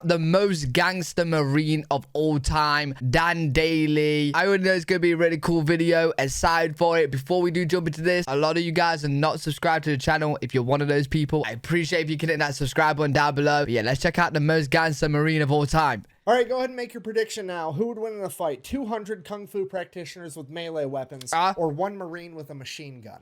The most gangster Marine of all time, Daly. I already know it's going to be a really cool video. Aside for it, before we do jump into this, a lot of you guys are not subscribed to the channel. If you're one of those people, I appreciate if you can hit that subscribe button down below. But yeah, let's check out the most gangster Marine of all time. All right, go ahead and make your prediction now. Who would win in a fight? 200 Kung Fu practitioners with melee weapons or one Marine with a machine gun?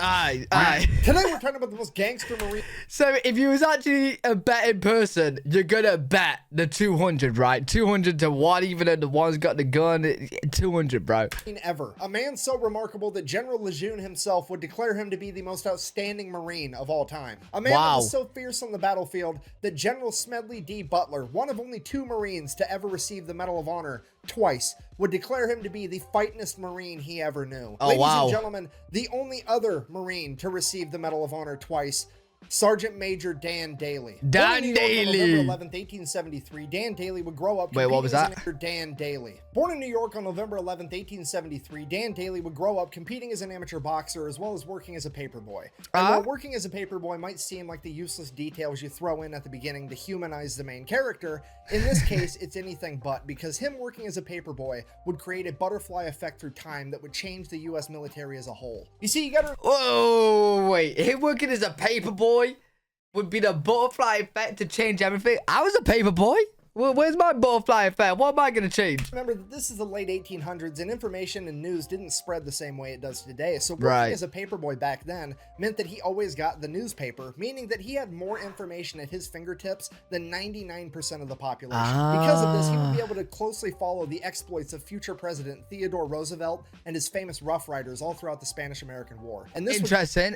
Aye. Today we're talking about the most gangster Marine. So if you was actually a betting person, you're gonna bet the 200, right? 200 to 1, even though the one's got the gun. 200, bro. Ever. A man so remarkable that General Lejeune himself would declare him to be the most outstanding Marine of all time. A man that was so fierce on the battlefield that General Smedley D. Butler, one of only 2 Marines to ever receive the Medal of Honor twice, would declare him to be the fightingest Marine he ever knew. Oh, Ladies and gentlemen, the only other Marine to receive the Medal of Honor twice, Sergeant Major Dan Daly. Dan Daly. On November 11th, 1873, Dan Daly would grow up. Wait, what was that? Dan Daly. Born in New York on November 11th, 1873, Dan Daly would grow up competing as an amateur boxer as well as working as a paperboy. And while working as a paperboy might seem like the useless details you throw in at the beginning to humanize the main character, in this case, it's anything but, because him working as a paperboy would create a butterfly effect through time that would change the U.S. military as a whole. You see, you gotta... Whoa, wait. Him working as a paperboy would be the butterfly effect to change everything. I was a paperboy. Well, where's my butterfly effect? What am I going to change? Remember that this is the late 1800s and information and news didn't spread the same way it does today. So working as a paperboy back then meant that he always got the newspaper, meaning that he had more information at his fingertips than 99% of the population. Because of this, he would be able to closely follow the exploits of future President Theodore Roosevelt and his famous Rough Riders all throughout the Spanish-American War. And this Interesting.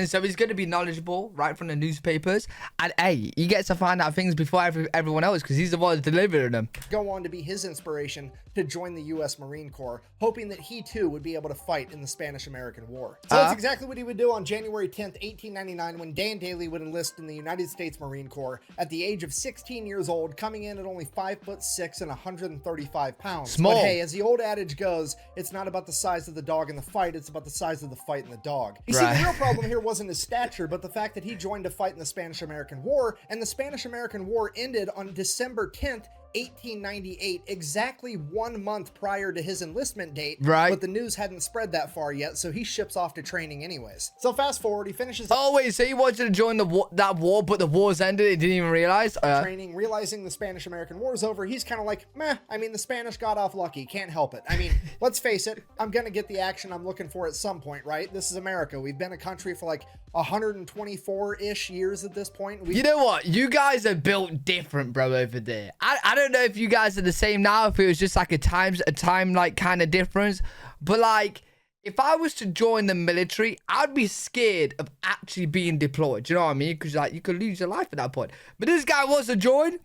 So he's going to be knowledgeable right from the newspapers. And hey, he gets to find out things before everyone else because he's the one delivering them. Go on to be his inspiration to join the U.S. Marine Corps, hoping that he too would be able to fight in the Spanish-American War. So that's exactly what he would do on January 10th, 1899, when Dan Daly would enlist in the United States Marine Corps at the age of 16 years old, coming in at only 5'6" and 135 pounds. Small. But hey, as the old adage goes, it's not about the size of the dog in the fight, it's about the size of the fight in the dog. You see, the real problem here wasn't his stature, but the fact that he joined to fight in the Spanish-American War, and the Spanish-American War ended on December 10th, 1898, exactly 1 month prior to his enlistment date. But the news hadn't spread that far yet, so he ships off to training anyways. So fast forward, he finishes... Oh, wait, so he wanted to join that war, but the war's ended, he didn't even realize? Training, realizing the Spanish-American War's over, he's kind of like, meh, I mean, the Spanish got off lucky, can't help it. I mean, let's face it, I'm gonna get the action I'm looking for at some point, right? This is America. We've been a country for like 124-ish years at this point. You know what? You guys are built different, bro, over there. I don't know if you guys are the same now, if it was just like a time like kind of difference, but like if I was to join the military, I'd be scared of actually being deployed. You know what I mean? Because like you could lose your life at that point. But this guy wants to join,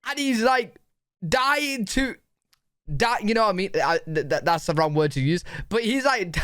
and he's like dying to die. You know what I mean? That's the wrong word to use. But he's like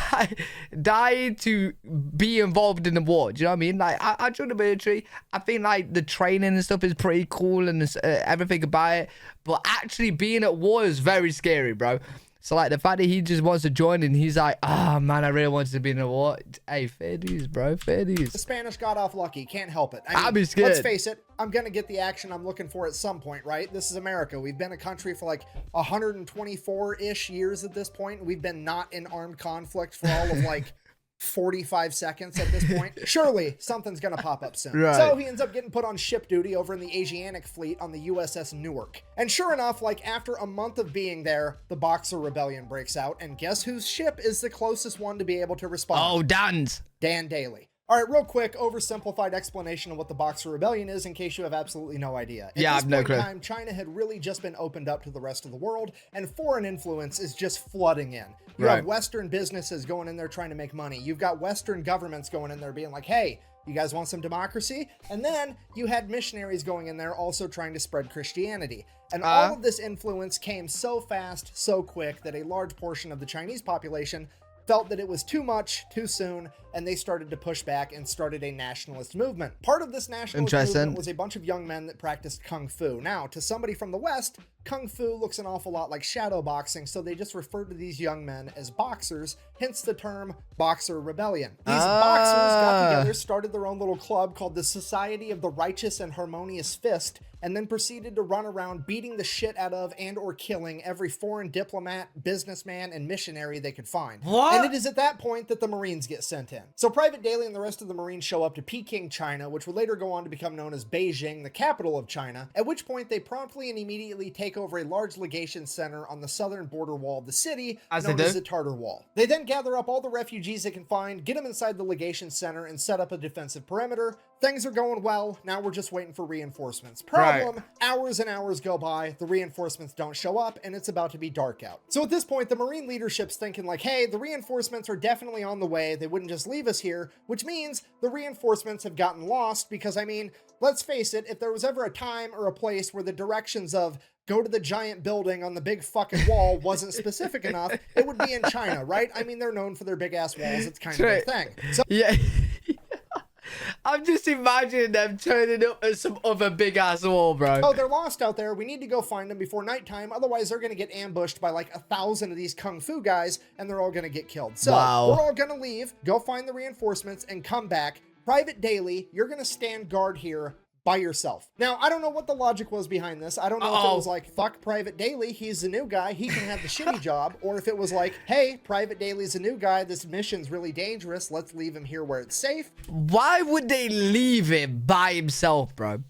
dying to be involved in the war. Do you know what I mean? Like I joined the military. I think like the training and stuff is pretty cool and everything about it. But actually being at war is very scary, bro. So like the fact that he just wants to join and he's like, oh man, I really wanted to be in a war. Hey, fair dues, bro. Fair dues. The Spanish got off lucky. Can't help it. I mean, I'd be scared. Let's face it. I'm going to get the action I'm looking for at some point, right? This is America. We've been a country for like 124-ish years at this point. We've been not in armed conflict for all of like 45 seconds at this point. Surely something's gonna pop up soon. So he ends up getting put on ship duty over in the Asiatic fleet on the USS Newark. And sure enough, like after a month of being there, the Boxer Rebellion breaks out, and guess whose ship is the closest one to be able to respond? Oh, Dan's. Dan Daly. All right, real quick, oversimplified explanation of what the Boxer Rebellion is in case you have absolutely no idea. Yeah, I have no clue. At this point in time, China had really just been opened up to the rest of the world, and foreign influence is just flooding in. You have Western businesses going in there trying to make money. You've got Western governments going in there being like, hey, you guys want some democracy? And then you had missionaries going in there also trying to spread Christianity. And all of this influence came so fast, so quick, that a large portion of the Chinese population felt that it was too much, too soon, and they started to push back and started a nationalist movement. Part of this nationalist movement was a bunch of young men that practiced Kung Fu. Now, to somebody from the West, Kung Fu looks an awful lot like shadow boxing, so they just referred to these young men as boxers, hence the term Boxer Rebellion. These boxers got together, started their own little club called the Society of the Righteous and Harmonious Fist, and then proceeded to run around beating the shit out of and or killing every foreign diplomat, businessman, and missionary they could find. What? And it is at that point that the Marines get sent in. So Private Daly and the rest of the Marines show up to Peking, China, which would later go on to become known as Beijing, the capital of China, at which point they promptly and immediately take over a large legation center on the southern border wall of the city, known as the Tartar Wall. They then gather up all the refugees they can find, get them inside the legation center, and set up a defensive perimeter. Things are going well. Now we're just waiting for reinforcements. Problem, hours and hours go by, the reinforcements don't show up, and it's about to be dark out. So at this point, the Marine leadership's thinking like, hey, the reinforcements are definitely on the way. They wouldn't just leave us here, which means the reinforcements have gotten lost because, I mean, let's face it, if there was ever a time or a place where the directions of go to the giant building on the big fucking wall wasn't specific enough, it would be in China, right? I mean, they're known for their big ass walls. It's kind of their thing. So yeah. I'm just imagining them turning up at some other big ass wall, bro. Oh, they're lost out there. We need to go find them before nighttime. Otherwise, they're going to get ambushed by like 1,000 of these kung fu guys, and they're all going to get killed. So we're all going to leave, go find the reinforcements, and come back. Private Daly, you're going to stand guard here by yourself. Now, I don't know what the logic was behind this. I don't know if it was like, fuck Private Daly, he's the new guy, he can have the shitty job, or if it was like, hey, Private Daly's a new guy, this mission's really dangerous, let's leave him here where it's safe. Why would they leave him by himself, bro?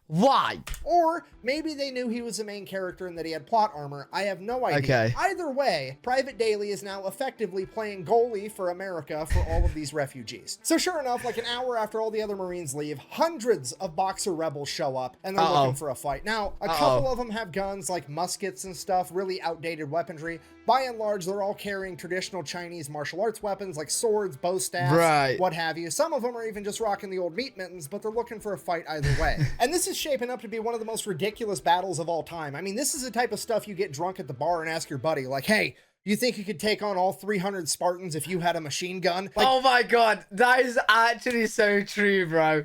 Why? Or maybe they knew he was the main character and that he had plot armor. I have no idea. Okay. Either way, Private Daly is now effectively playing goalie for America for all of these refugees. So sure enough, like an hour after all the other Marines leave, hundreds of Boxer rebels show up and they're looking for a fight. Now, a couple of them have guns like muskets and stuff, really outdated weaponry. By and large, they're all carrying traditional Chinese martial arts weapons like swords, bow staffs, what have you. Some of them are even just rocking the old meat mittens, but they're looking for a fight either way. And this is shaping up to be one of the most ridiculous battles of all time. I mean, this is the type of stuff you get drunk at the bar and ask your buddy, like, hey, you think you could take on all 300 Spartans if you had a machine gun? Like, oh my god, that is actually so true, bro.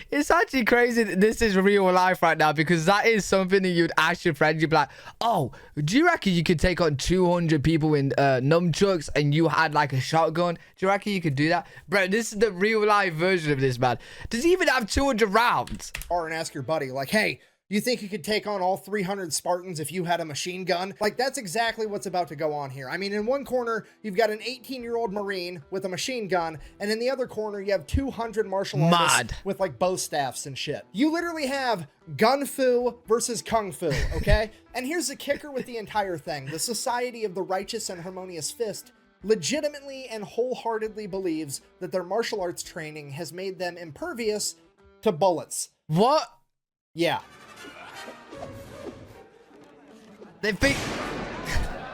It's actually crazy that this is real life right now, because that is something that you'd ask your friend. You'd be like, oh, do you reckon you could take on 200 people in nunchucks and you had like a shotgun? Do you reckon you could do that? Bro, this is the real life version of this, man. Does he even have 200 rounds? Or and ask your buddy, like, hey, you think you could take on all 300 Spartans if you had a machine gun? Like, that's exactly what's about to go on here. I mean, in one corner, you've got an 18-year-old Marine with a machine gun, and in the other corner, you have 200 martial artists with, like, bow staffs and shit. You literally have gun fu versus kung fu, okay? And here's the kicker with the entire thing. The Society of the Righteous and Harmonious Fist legitimately and wholeheartedly believes that their martial arts training has made them impervious to bullets. What? Yeah. They think...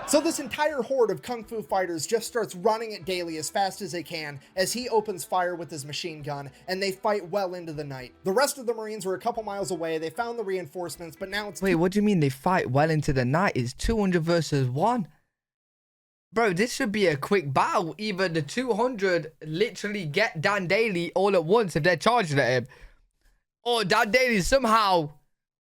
So this entire horde of kung fu fighters just starts running at Daly as fast as they can as he opens fire with his machine gun, and they fight well into the night. The rest of the Marines were a couple miles away. They found the reinforcements, but now it's... Wait, what do you mean they fight well into the night? It's 200 versus 1? Bro, this should be a quick battle. Either the 200 literally get Dan Daly all at once if they're charging at him, or Dan Daly somehow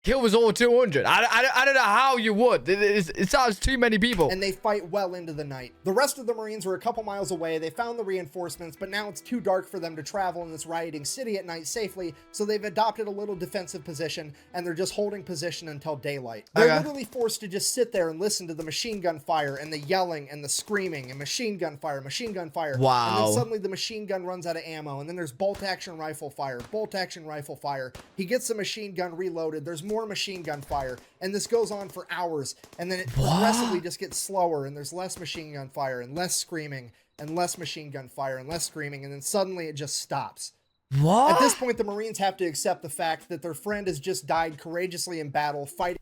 kills all 200. I don't know how you would. It sounds too many people. And they fight well into the night. The rest of the Marines were a couple miles away. They found the reinforcements, but now it's too dark for them to travel in this rioting city at night safely, so they've adopted a little defensive position, and they're just holding position until daylight. They're literally forced to just sit there and listen to the machine gun fire and the yelling and the screaming and machine gun fire, machine gun fire. Wow. And then suddenly the machine gun runs out of ammo, and then there's bolt action rifle fire, bolt action rifle fire. He gets the machine gun reloaded. There's more machine gun fire, and this goes on for hours, and then it progressively just gets slower, and there's less machine gun fire and less screaming and less machine gun fire and less screaming, and then suddenly it just stops. What? At this point, the Marines have to accept the fact that their friend has just died courageously in battle fighting.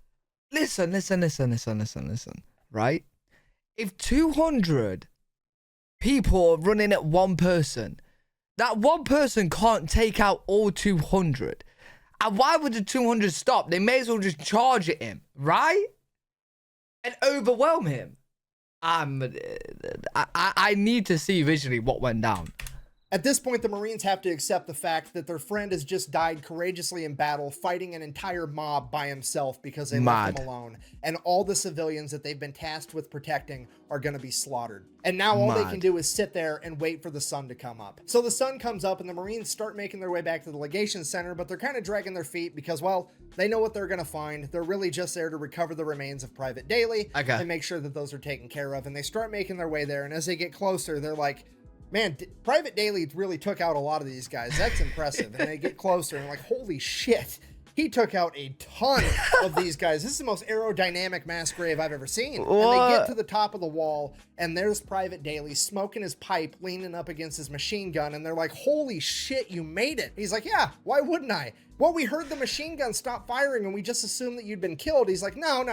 Listen, right? If 200 people are running at one person, that one person can't take out all 200. And why would the 200 stop? They may as well just charge at him, right? And overwhelm him. I need to see visually what went down. At this point, the Marines have to accept the fact that their friend has just died courageously in battle, fighting an entire mob by himself because they left him alone. And all the civilians that they've been tasked with protecting are going to be slaughtered. And now all they can do is sit there and wait for the sun to come up. So the sun comes up and the Marines start making their way back to the legation center, but they're kind of dragging their feet because, well, they know what they're going to find. They're really just there to recover the remains of Private Daly and make sure that those are taken care of. And they start making their way there. And as they get closer, they're like, man, Private Daly really took out a lot of these guys. That's impressive. And they get closer and like, holy shit. He took out a ton of these guys. This is the most aerodynamic mass grave I've ever seen. What? And they get to the top of the wall, and there's Private Daly smoking his pipe, leaning up against his machine gun, and they're like, holy shit, you made it. He's like, yeah, why wouldn't I? Well, we heard the machine gun stop firing, and we just assumed that you'd been killed. He's like, no.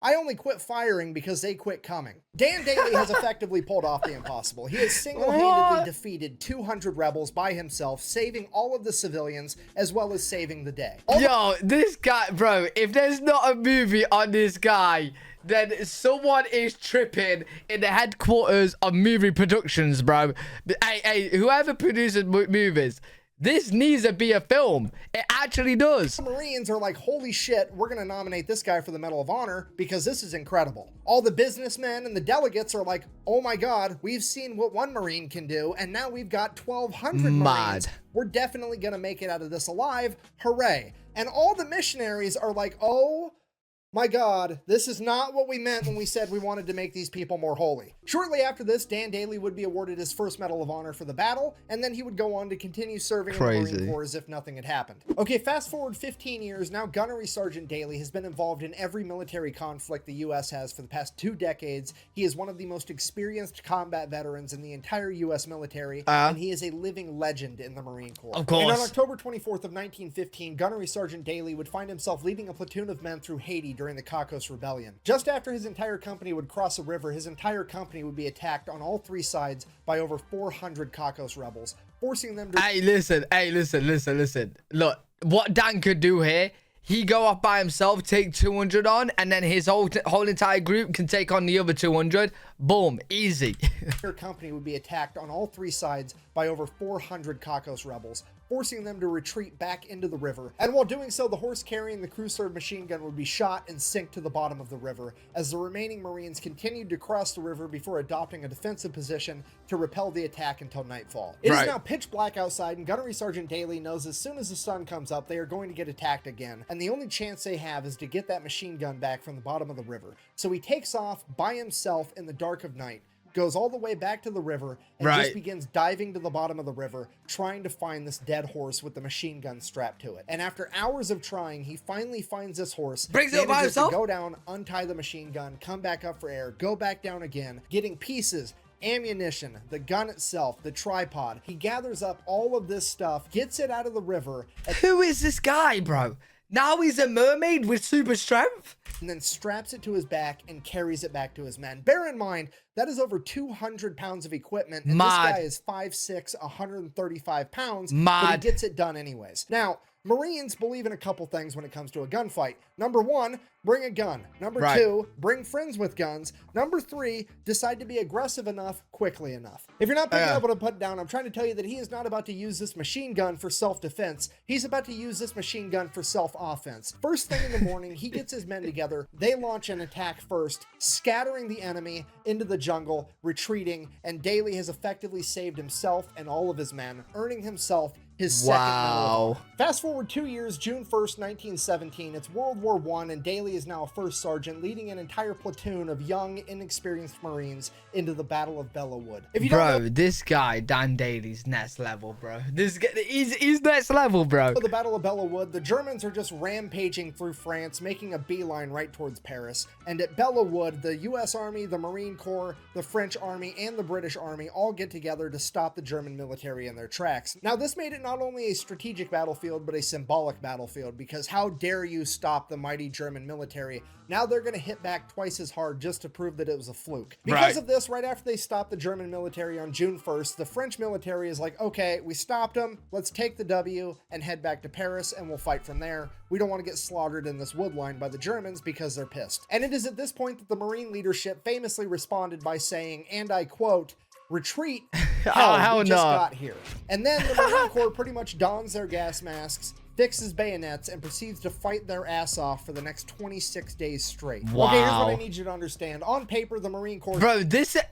I only quit firing because they quit coming. Dan Daly has effectively pulled off the impossible. He has single-handedly defeated 200 rebels by himself, saving all of the civilians as well as saving the day. This guy, bro, if there's not a movie on this guy, then someone is tripping in the headquarters of movie productions, bro. Hey, whoever produces movies, this needs to be a film. It actually does. The Marines are like, holy shit, we're going to nominate this guy for the Medal of Honor because this is incredible. All the businessmen and the delegates are like, oh my God, we've seen what one Marine can do, and now we've got 1,200 Marines. We're definitely going to make it out of this alive. Hooray. And all the missionaries are like, oh my God, this is not what we meant when we said we wanted to make these people more holy. Shortly after this, Dan Daly would be awarded his first Medal of Honor for the battle, and then he would go on to continue serving in the Marine Corps as if nothing had happened. Okay, fast forward 15 years, now Gunnery Sergeant Daly has been involved in every military conflict the U.S. has for the past 2 decades. He is one of the most experienced combat veterans in the entire U.S. military, and he is a living legend in the Marine Corps. Of course. And on October 24th of 1915, Gunnery Sergeant Daly would find himself leading a platoon of men through Haiti during the Cocos Rebellion. Just after his entire company would cross a river, his entire company would be attacked on all 3 sides by over 400 Cocos rebels, forcing them to... Hey, listen. Look, what Dan could do here, he go off by himself, take 200 on, and then his whole entire group can take on the other 200. Boom, easy. Their company would be attacked on all 3 sides by over 400 Cocos rebels, forcing them to retreat back into the river. And while doing so, the horse carrying the crew-served machine gun would be shot and sink to the bottom of the river, as the remaining Marines continued to cross the river before adopting a defensive position to repel the attack until nightfall. It is now pitch black outside, and Gunnery Sergeant Daly knows as soon as the sun comes up, they are going to get attacked again, and the only chance they have is to get that machine gun back from the bottom of the river. So he takes off by himself in the dark of night, goes all the way back to the river, and just begins diving to the bottom of the river, trying to find this dead horse with the machine gun strapped to it. And after hours of trying, he finally finds this horse, brings it by himself, to go down, untie the machine gun, come back up for air, go back down again, getting pieces, ammunition, the gun itself, the tripod. He gathers up all of this stuff, gets it out of the river. Who is this guy, bro? Now he's a mermaid with super strength? And then straps it to his back and carries it back to his men. Bear in mind, that is over 200 pounds of equipment, and this guy is 5'6", 135 pounds, but he gets it done anyways. Now, Marines believe in a couple things when it comes to a gunfight. Number 1, bring a gun. Number 2, bring friends with guns. Number 3, decide to be aggressive enough, quickly enough. If you're not picking up what I'm putting down, I'm trying to tell you that he is not about to use this machine gun for self-defense. He's about to use this machine gun for self-offense. First thing in the morning, he gets his men together. They launch an attack first, scattering the enemy into the jungle, retreating, and Daly has effectively saved himself and all of his men, earning himself his second medal. Fast forward 2 years, June 1st, 1917. It's World War I, and Daly is now a first sergeant, leading an entire platoon of young, inexperienced Marines into the Battle of Belleau Wood. If you don't know, this guy, Dan Daly's next level, bro. This guy, he's next level, bro. For the Battle of Belleau Wood, the Germans are just rampaging through France, making a beeline right towards Paris. And at Belleau Wood, the U.S. Army, the Marine Corps, the French Army, and the British Army all get together to stop the German military in their tracks. Now, this made it not only a strategic battlefield, but a symbolic battlefield, because how dare you stop the mighty German military? Now they're going to hit back twice as hard just to prove that it was a fluke. Because of this, right after they stopped the German military on June 1st, the French military is like, okay, we stopped them. Let's take the W and head back to Paris, and we'll fight from there. We don't want to get slaughtered in this wood line by the Germans because they're pissed. And it is at this point that the Marine leadership famously responded by saying, and I quote, Retreat? Hell we no. just got here. And then the Marine Corps pretty much dons their gas masks, fixes bayonets, and proceeds to fight their ass off for the next 26 days straight. Wow. Okay, here's what I need you to understand. On paper, the Marine Corps... Bro,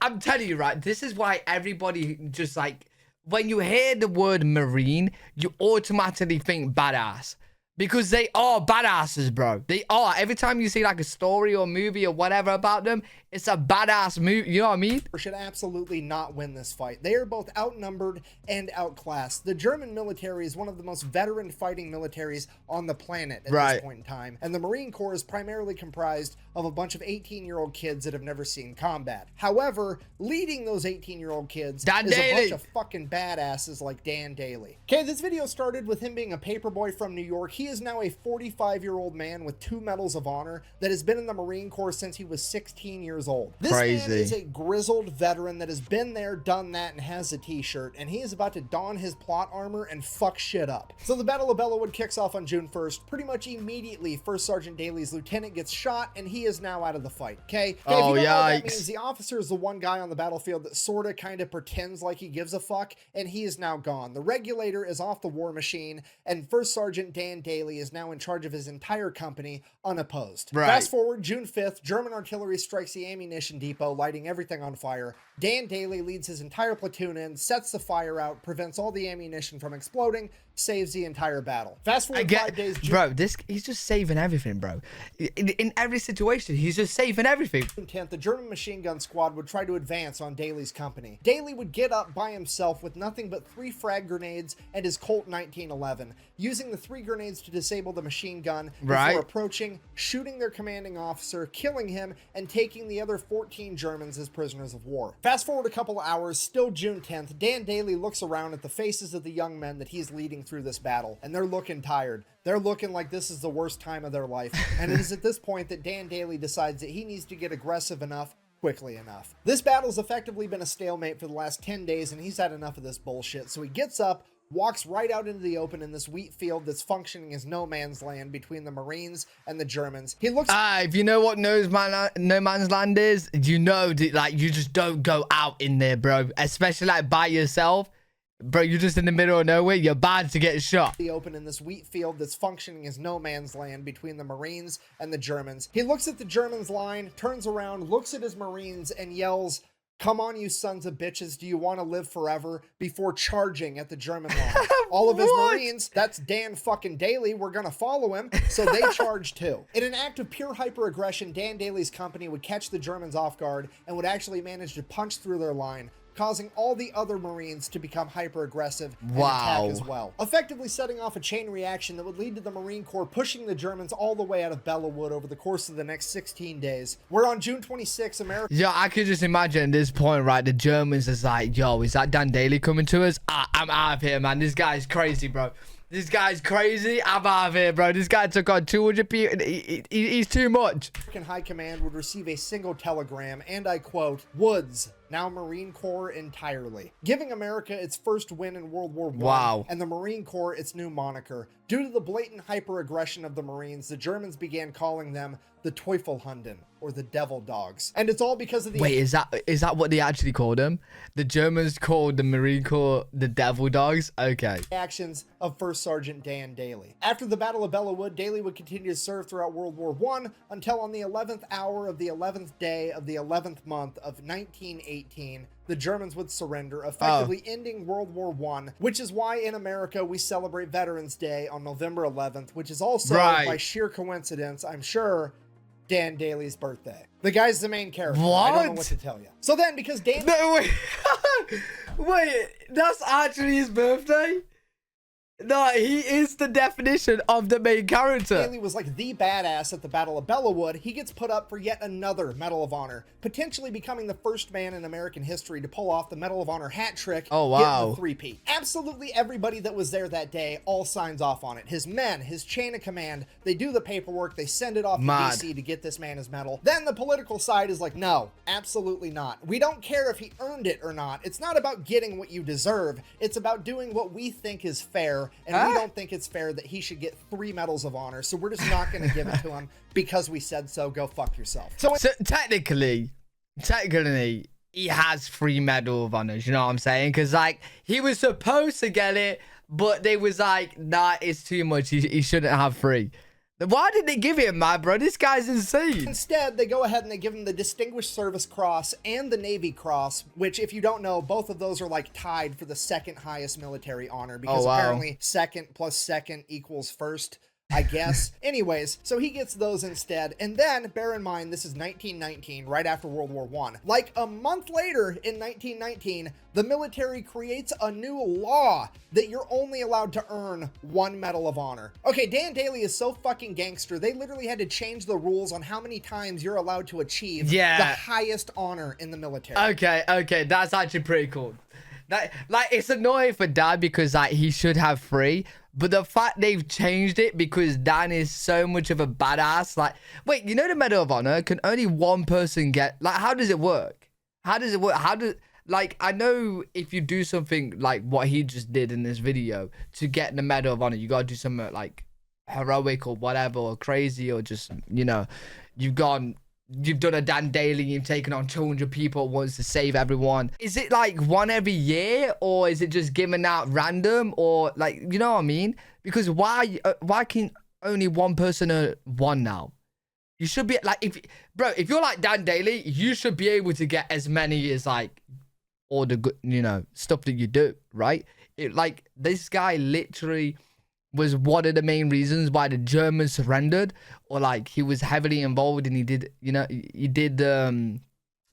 I'm telling you, right, this is why everybody just, like, when you hear the word Marine, you automatically think badass. Because they are badasses, bro. They are. Every time you see, like, a story or movie or whatever about them, it's a badass movie. You know what I mean? Should absolutely not win this fight. They are both outnumbered and outclassed. The German military is one of the most veteran fighting militaries on the planet at this point in time. And the Marine Corps is primarily comprised of a bunch of 18-year-old kids that have never seen combat. However, leading those 18-year-old kids is a bunch of fucking badasses like Dan Daly. Okay, this video started with him being a paperboy from New York. He is now a 45-year-old man with 2 medals of honor that has been in the Marine Corps since he was 16 years old. This man is a grizzled veteran that has been there, done that, and has a t-shirt, and he is about to don his plot armor and fuck shit up. So the Battle of Bellewood kicks off on June 1st. Pretty much immediately, First Sergeant Daly's lieutenant gets shot, and he is now out of the fight, okay? Oh, if you don't know yikes. what that means, the officer is the one guy on the battlefield that sorta kinda pretends like he gives a fuck, and he is now gone. The regulator is off the war machine, and First Sergeant Dan Daly is now in charge of his entire company, unopposed. Right. Fast forward, June 5th, German artillery strikes the ammunition depot, lighting everything on fire. Dan Daly leads his entire platoon in, sets the fire out, prevents all the ammunition from exploding, saves the entire battle. Fast forward 5 days... Bro, he's just saving everything, bro. In every situation, he's just saving everything. June 10th, the German machine gun squad would try to advance on Daly's company. Daly would get up by himself with nothing but 3 frag grenades and his Colt 1911, using the 3 grenades to disable the machine gun before approaching, shooting their commanding officer, killing him, and taking the other 14 Germans as prisoners of war. Fast forward a couple of hours, still June 10th, Dan Daly looks around at the faces of the young men that he's leading through this battle, and they're looking tired. They're looking like this is the worst time of their life, and it is at this point that Dan Daly decides that he needs to get aggressive enough quickly enough. This battle's effectively been a stalemate for the last 10 days, and he's had enough of this bullshit, so he gets up, walks right out into the open in this wheat field that's functioning as no man's land between the Marines and the Germans. He looks... if you know what no man's land is, you know, like, you just don't go out in there, bro. Especially, like, by yourself. Bro, you're just in the middle of nowhere. You're bad to get shot. The open in this wheat field that's functioning as no man's land between the Marines and the Germans. He looks at the Germans' line, turns around, looks at his Marines, and yells, "Come on, you sons of bitches, do you want to live forever?" before charging at the German line. All of his Marines, that's Dan fucking Daly, we're gonna follow him, so they charge too. In an act of pure hyper-aggression, Dan Daly's company would catch the Germans off guard and would actually manage to punch through their line, causing all the other Marines to become hyper-aggressive and attack as well. Effectively setting off a chain reaction that would lead to the Marine Corps pushing the Germans all the way out of Bellewood over the course of the next 16 days. We're on June 26, America... Yeah, I could just imagine at this point, right, the Germans is like, yo, is that Dan Daly coming to us? I'm out of here, man. This guy's crazy, bro. This guy's crazy. I'm out of here, bro. This guy took on 200 people. He's too much. American High Command would receive a single telegram, and I quote, "Woods, now Marine Corps entirely," giving America its first win in World War I. Wow. And the Marine Corps its new moniker. Due to the blatant hyper-aggression of the Marines, the Germans began calling them the Teufelhunden, or the Devil Dogs. And it's all because of the... Wait, is that what they actually called them? The Germans called the Marine Corps the Devil Dogs? Okay. Actions of First Sergeant Dan Daly. After the Battle of Bellewood, Daly would continue to serve throughout World War I until on the 11th hour of the 11th day of the 11th month of 1918, the Germans would surrender, effectively ending World War I, which is why in America we celebrate Veterans Day on November 11th, which is also, by sheer coincidence, I'm sure, Dan Daly's birthday. The guy's the main character. What? I don't know what to tell you. So then, because Dan... No, wait. Wait, that's actually his birthday? No, he is the definition of the main character. Daly was like the badass at the Battle of Bellewood. He gets put up for yet another Medal of Honor, potentially becoming the first man in American history to pull off the Medal of Honor hat trick. Oh, wow. Getting the three-peat. Absolutely everybody that was there that day all signs off on it. His men, his chain of command, they do the paperwork, they send it off to DC to get this man his medal. Then the political side is like, no, absolutely not. We don't care if he earned it or not. It's not about getting what you deserve. It's about doing what we think is fair. And we don't think it's fair that he should get 3 medals of honor, so we're just not going to give it to him because we said so. Go fuck yourself. So technically, he has 3 Medal of Honors. You know what I'm saying? Because, like, he was supposed to get it, but they was like, nah, it's too much. He shouldn't have 3. Why did they give him, man, bro? This guy's insane. Instead, they go ahead and they give him the Distinguished Service Cross and the Navy Cross, which, if you don't know, both of those are like tied for the second highest military honor, because apparently second plus second equals first, I guess. Anyways, so he gets those instead. And then, bear in mind, this is 1919, right after World War I. Like a month later in 1919, the military creates a new law that you're only allowed to earn 1 Medal of Honor. Okay, Dan Daly is so fucking gangster, they literally had to change the rules on how many times you're allowed to achieve the highest honor in the military. Okay, that's actually pretty cool. That, like, it's annoying for Dan because, like, he should have 3, but the fact they've changed it because Dan is so much of a badass. Like, wait, you know the Medal of Honor can only 1 person get? Like, how does it work? How does it work? Like, I know if you do something like what he just did in this video to get the Medal of Honor, you gotta do something like heroic or whatever, or crazy, or just, you know, you've done a Dan Daly, you've taken on 200 people at once to save everyone. Is it like 1 every year, or is it just given out random, or like, you know what I mean? Because why can only 1 person earn 1 now? You should be like, if you're like Dan Daly, you should be able to get as many as like all the good, you know, stuff that you do, right? Like, this guy literally was one of the main reasons why the Germans surrendered, or like he was heavily involved, and he did, you know, he did the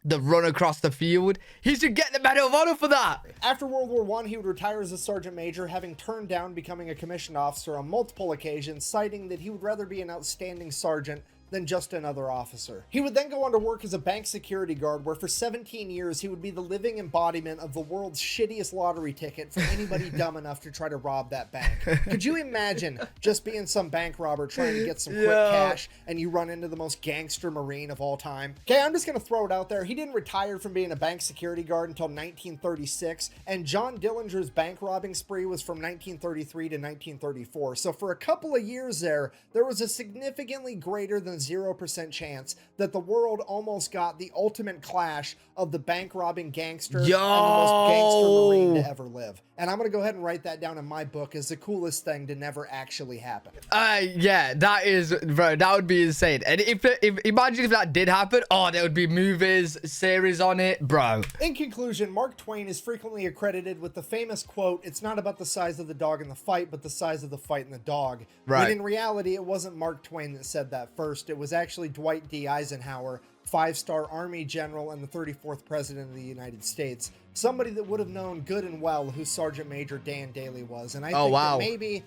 run across the field. He should get the Medal of Honor for that. After World War I, he would retire as a sergeant major, having turned down becoming a commissioned officer on multiple occasions, citing that he would rather be an outstanding sergeant than just another officer. He would then go on to work as a bank security guard, where for 17 years he would be the living embodiment of the world's shittiest lottery ticket for anybody dumb enough to try to rob that bank. Could you imagine just being some bank robber trying to get some quick cash, and you run into the most gangster Marine of all time? Okay, I'm just gonna throw it out there. He didn't retire from being a bank security guard until 1936, and John Dillinger's bank robbing spree was from 1933 to 1934. So for a couple of years there was a significantly greater than 0% chance that the world almost got the ultimate clash of the bank robbing gangster and the most gangster Marine to ever live. And I'm gonna go ahead and write that down in my book as the coolest thing to never actually happen. Yeah, that is, bro, that would be insane. And if imagine if that did happen, oh, there would be movies, series on it, bro. In conclusion, Mark Twain is frequently accredited with the famous quote, "It's not about the size of the dog in the fight, but the size of the fight in the dog." Right. When in reality, it wasn't Mark Twain that said that first. It was actually Dwight D. Eisenhower, 5-star Army general and the 34th president of the United States. Somebody that would have known good and well who Sergeant Major Dan Daly was. And I think that maybe,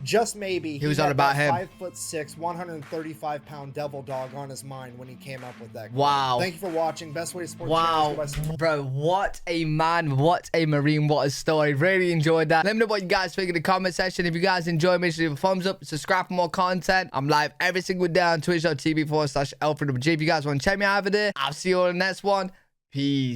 just maybe, he was on about him. 5'6", 135-pound devil dog on his mind when he came up with that quote. Wow. Thank you for watching. Best way to support channels. Bro, what a man, what a Marine, what a story. Really enjoyed that. Let me know what you guys think in the comment section. If you guys enjoyed, make sure you leave a thumbs up, subscribe for more content. I'm live every single day on twitch.tv/Alfred. If you guys want to check me out over there, I'll see you on the next one. Peace.